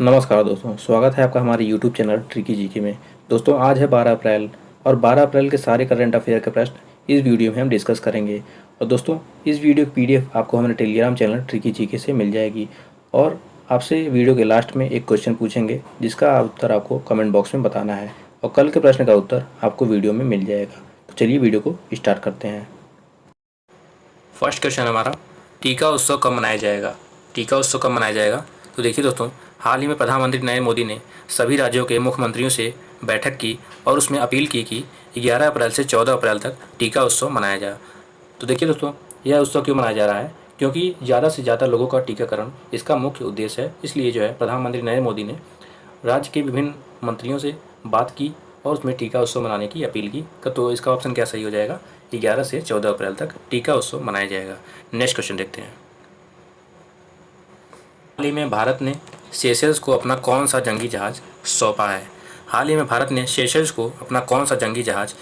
नमस्कार दोस्तों, स्वागत है आपका हमारे YouTube चैनल ट्रिकी जीके में। दोस्तों आज है 12 अप्रैल और 12 अप्रैल के सारे करंट अफेयर के प्रश्न इस वीडियो में हम डिस्कस करेंगे। और दोस्तों इस वीडियो की पीडीएफ आपको हमारे टेलीग्राम चैनल ट्रिकी जीके से मिल जाएगी। और आपसे वीडियो के लास्ट में एक क्वेश्चन पूछेंगे जिसका उत्तर आपको कमेंट बॉक्स में बताना है और कल के प्रश्न का उत्तर आपको वीडियो में मिल जाएगा। तो चलिए वीडियो को स्टार्ट करते हैं। फर्स्ट क्वेश्चन हमारा, टीका उत्सव कब मनाया जाएगा? टीका उत्सव कब मनाया जाएगा? तो देखिए दोस्तों, हाल ही में प्रधानमंत्री नरेंद्र मोदी ने सभी राज्यों के मुख्यमंत्रियों से बैठक की और उसमें अपील की कि 11 अप्रैल से 14 अप्रैल तक टीका उत्सव मनाया जाए। तो देखिए दोस्तों, यह उत्सव क्यों मनाया जा रहा है? क्योंकि ज़्यादा से ज़्यादा लोगों का टीकाकरण इसका मुख्य उद्देश्य है। इसलिए जो है प्रधानमंत्री नरेंद्र मोदी ने राज्य के विभिन्न मंत्रियों से बात की और उसमें टीका उत्सव मनाने की अपील की। तो इसका ऑप्शन क्या सही हो जाएगा? 11 से 14 अप्रैल तक टीका उत्सव मनाया जाएगा। नेक्स्ट क्वेश्चन देखते हैं। हाल ही में भारत ने सेशल्स को अपना कौन सा जंगी जहाज सौंपा है? हाल ही में भारत ने सेशल्स को अपना कौन सा जंगी जहाज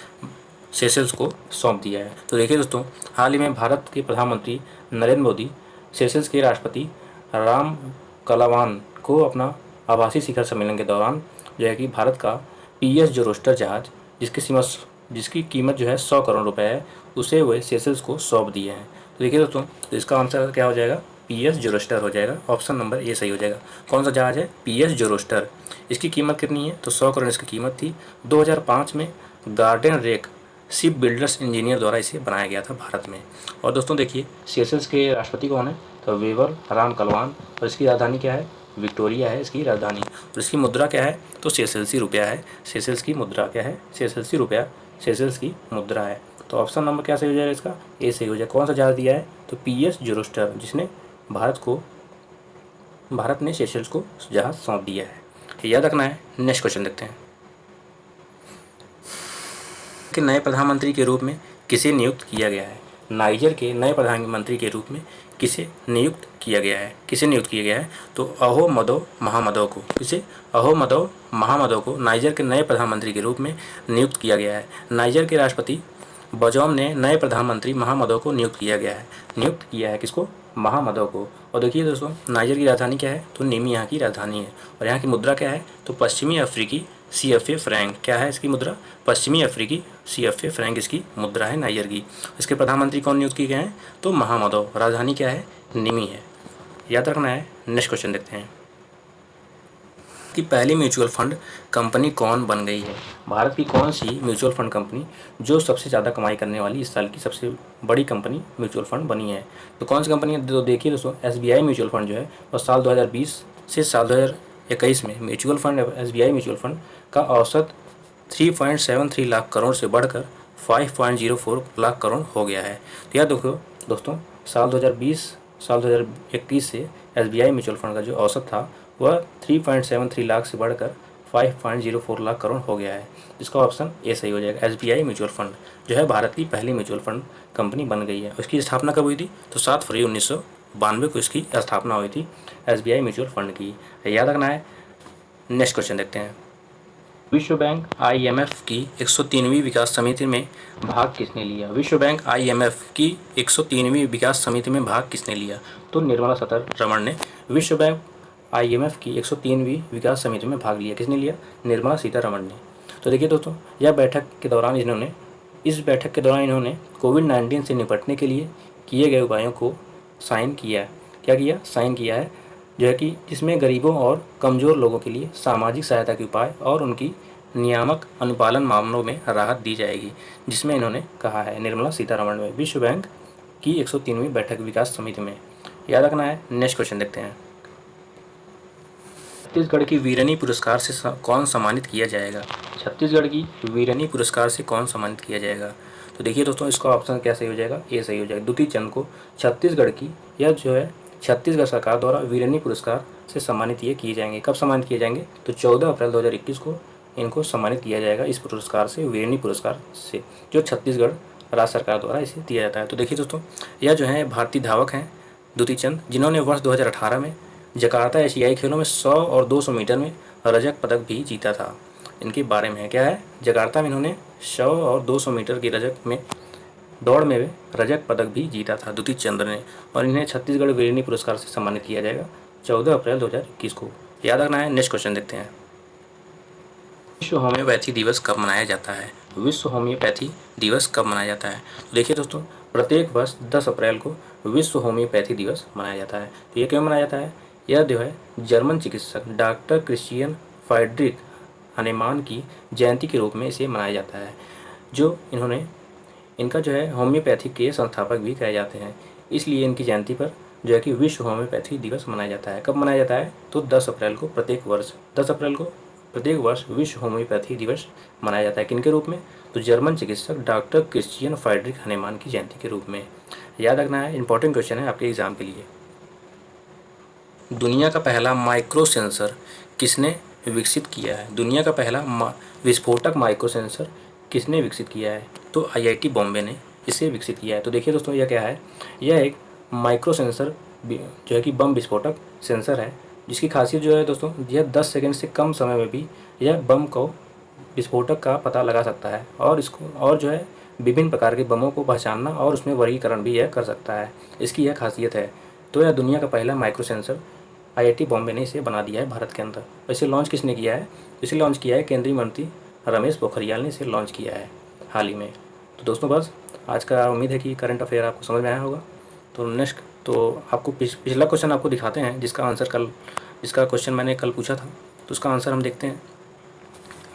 सेशल्स को सौंप दिया है? तो देखिए दोस्तों, हाल ही में भारत के प्रधानमंत्री नरेंद्र मोदी सेशल्स के राष्ट्रपति राम कलावान को अपना आभासी शिखर सम्मेलन के दौरान जो है कि भारत का PS जोरोस्टर जहाज जिसकी कीमत जो है 100 करोड़ रुपए है, उसे वे सेशल्स को सौंप दिए हैं। तो देखिए दोस्तों, तो इसका आंसर क्या हो जाएगा? PS जोरोस्टर हो जाएगा। ऑप्शन नंबर ए सही हो जाएगा। कौन सा जहाज है? PS जोरोस्टर। इसकी कीमत कितनी है? तो 100 करोड़ इसकी कीमत थी। 2005 में Garden Reach Shipbuilders Engineer द्वारा इसे बनाया गया था भारत में। और दोस्तों देखिए, सेशल्स के राष्ट्रपति कौन है? तो वेवर राम कलवान। और इसकी राजधानी क्या है? विक्टोरिया है इसकी राजधानी। और इसकी मुद्रा क्या है? तो सेशल्सी रुपया है। सेशल्स की मुद्रा क्या है? सेशल्सी रुपया सेशल्स की मुद्रा है। तो ऑप्शन नंबर क्या सही हो जाएगा? इसका ए सही हो जाएगा। कौन सा जहाज दिया है? तो PS जोरोस्टर, जिसने भारत ने सेशल्स को जहाज सौंप दिया है। याद रखना है। नेक्स्ट क्वेश्चन देखते हैं कि नए प्रधानमंत्री के रूप में किसे नियुक्त किया गया है? नाइजर के नए प्रधानमंत्री के रूप में किसे नियुक्त किया गया है? किसे नियुक्त किया गया है? तो अहोमदो महामदो को। किसे? अहोमदो महामदो को नाइजर के नए प्रधानमंत्री के रूप में नियुक्त किया गया है। नाइजर के राष्ट्रपति बजौम ने नए प्रधानमंत्री महामदो को नियुक्त किया गया है। नियुक्त किया है किसको? महामदो को। और देखिए दोस्तों, नाइजर की राजधानी क्या है? तो निमी यहाँ की राजधानी है। और यहाँ की मुद्रा क्या है? तो पश्चिमी अफ्रीकी CFA फ्रैंक। क्या है इसकी मुद्रा? पश्चिमी अफ्रीकी CFA फ्रैंक इसकी मुद्रा है नाइजर की। इसके प्रधानमंत्री कौन नियुक्त किए गए हैं? तो महामदो। राजधानी क्या है? निमी है। याद रखना है। नेक्स्ट क्वेश्चन देखते हैं कि पहली म्यूचुअल फंड कंपनी कौन बन गई है? भारत की कौन सी म्यूचुअल फंड कंपनी जो सबसे ज़्यादा कमाई करने वाली इस साल की सबसे बड़ी कंपनी म्यूचुअल फंड बनी है? तो कौन सी कंपनी है? तो देखिए दोस्तों, SBI म्यूचुअल फंड जो है और साल 2020 से साल 2021 में mutual fund SBI mutual fund का औसत 3.73 लाख करोड़ से बढ़कर 5.04 लाख करोड़ हो गया है। तो याद देखो दोस्तों, साल 2021 से SBI म्यूचुअल फंड का जो औसत था वह 3.73 लाख से बढ़कर 5.04 लाख करोड़ हो गया है। इसका ऑप्शन ए सही हो जाएगा। SBI म्यूचुअल फंड जो है भारत की पहली म्यूचुअल फंड कंपनी बन गई है। उसकी स्थापना कब हुई थी? तो 7 फरवरी 1992 को इसकी स्थापना हुई थी SBI म्यूचुअल फंड की। याद रखना है। नेक्स्ट क्वेश्चन देखते हैं। विश्व बैंक IMF की 103वीं विकास समिति में भाग किसने लिया? विश्व बैंक IMF की 103वीं विकास समिति में भाग किसने लिया? तो निर्मला सीतारमण ने विश्व बैंक IMF की 103वीं विकास समिति में भाग लिया। किसने लिया? निर्मला सीतारमण ने। तो देखिए दोस्तों, इस बैठक के दौरान इन्होंने कोविड-19 से निपटने के लिए किए गए उपायों को साइन किया। क्या किया? साइन किया है, जो है कि जिसमें गरीबों और कमज़ोर लोगों के लिए सामाजिक सहायता के उपाय और उनकी नियामक अनुपालन मामलों में राहत दी जाएगी, जिसमें इन्होंने कहा है निर्मला सीतारमण में विश्व बैंक की 103वीं बैठक विकास समिति में। याद रखना है। नेक्स्ट क्वेश्चन देखते हैं। छत्तीसगढ़ की वीरनी पुरस्कार से कौन सम्मानित किया जाएगा? छत्तीसगढ़ की वीरनी पुरस्कार से कौन सम्मानित किया जाएगा? तो देखिए दोस्तों, इसका ऑप्शन क्या सही हो जाएगा? ए सही हो जाएगा। द्वितीय चंद को छत्तीसगढ़ की यह जो है छत्तीसगढ़ सरकार द्वारा वीरनी पुरस्कार से सम्मानित ये किए जाएंगे। कब सम्मानित किए जाएंगे? तो 14 अप्रैल 2021 को इनको सम्मानित किया जाएगा इस पुरस्कार से, वीरनी पुरस्कार से, जो छत्तीसगढ़ राज्य सरकार द्वारा इसे दिया जाता है। तो देखिए दोस्तों, यह जो है भारतीय धावक हैं द्वितीय चंद, जिन्होंने वर्ष 2018 में जकार्ता एशियाई खेलों में 100 और 200 मीटर में रजत पदक भी जीता था। इनके बारे में क्या है? जकार्ता में इन्होंने 100 और 200 मीटर की दौड़ में रजत पदक भी जीता था द्युति चंद्र ने। और इन्हें छत्तीसगढ़ वीरनी पुरस्कार से सम्मानित किया जाएगा 14 अप्रैल 2021 को। याद रखना है। नेक्स्ट क्वेश्चन देखते हैं, विश्व होम्योपैथी दिवस कब मनाया जाता है? विश्व होम्योपैथी दिवस कब मनाया जाता है? तो देखिए दोस्तों, प्रत्येक वर्ष 10 अप्रैल को विश्व होम्योपैथी दिवस मनाया जाता है। तो ये क्यों मनाया जाता है? यह जो है जर्मन चिकित्सक डॉक्टर क्रिश्चियन फ्राइड्रिक हनेमान की जयंती के रूप में इसे मनाया जाता है, जो इनका जो है होम्योपैथी के संस्थापक भी कहे जाते हैं। इसलिए इनकी जयंती पर जो है कि विश्व होम्योपैथी दिवस मनाया जाता है। कब मनाया जाता है? तो 10 अप्रैल को प्रत्येक वर्ष 10 अप्रैल को प्रत्येक वर्ष विश्व होम्योपैथी दिवस मनाया जाता है। किनके रूप में? तो जर्मन चिकित्सक डॉक्टर क्रिश्चियन फ्राइड्रिक हनेमान की जयंती के रूप में। याद रखना है, इंपॉर्टेंट क्वेश्चन है आपके एग्जाम के लिए। दुनिया का पहला माइक्रो सेंसर किसने विकसित किया है? दुनिया का पहला विस्फोटक माइक्रो सेंसर किसने विकसित किया है? तो आईआईटी बॉम्बे ने इसे विकसित किया है। तो देखिए दोस्तों, यह क्या है? यह एक माइक्रो सेंसर जो है कि बम विस्फोटक सेंसर है, जिसकी खासियत जो है दोस्तों, यह 10 सेकंड से कम समय में भी यह बम को विस्फोटक का पता लगा सकता है, और जो है विभिन्न प्रकार के बमों को पहचानना और उसमें वर्गीकरण भी यह कर सकता है। इसकी यह खासियत है। तो यह दुनिया का पहला माइक्रो सेंसर आईआईटी बॉम्बे ने इसे बना दिया है भारत के अंदर। इसे लॉन्च किसने किया है? इसे लॉन्च किया है केंद्रीय मंत्री रमेश पोखरियाल ने इसे लॉन्च किया है हाल ही में। तो दोस्तों बस आज का उम्मीद है कि करंट अफेयर आपको समझ में आया होगा। तो नेक्स्ट तो आपको पिछला क्वेश्चन आपको दिखाते हैं, जिसका क्वेश्चन मैंने कल पूछा था, तो उसका आंसर हम देखते हैं।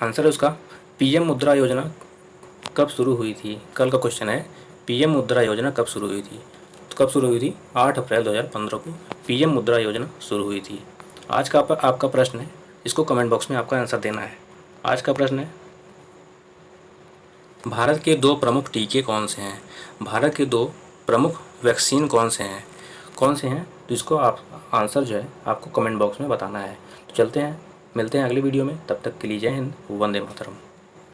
आंसर है उसका, पीएम मुद्रा योजना कब शुरू हुई थी? कल का क्वेश्चन है, पीएम मुद्रा योजना कब शुरू हुई थी? तो कब शुरू हुई थी? 8 अप्रैल 2015 को पीएम मुद्रा योजना शुरू हुई थी। आज का आपका प्रश्न है, इसको कमेंट बॉक्स में आपका आंसर देना है। आज का प्रश्न है, भारत के 2 प्रमुख टीके कौन से हैं? भारत के 2 प्रमुख वैक्सीन कौन से हैं? तो इसको आप आंसर जो है आपको कमेंट बॉक्स में बताना है। तो चलते हैं, मिलते हैं अगली वीडियो में। तब तक के लिए जय हिंद, वंदे मातरम।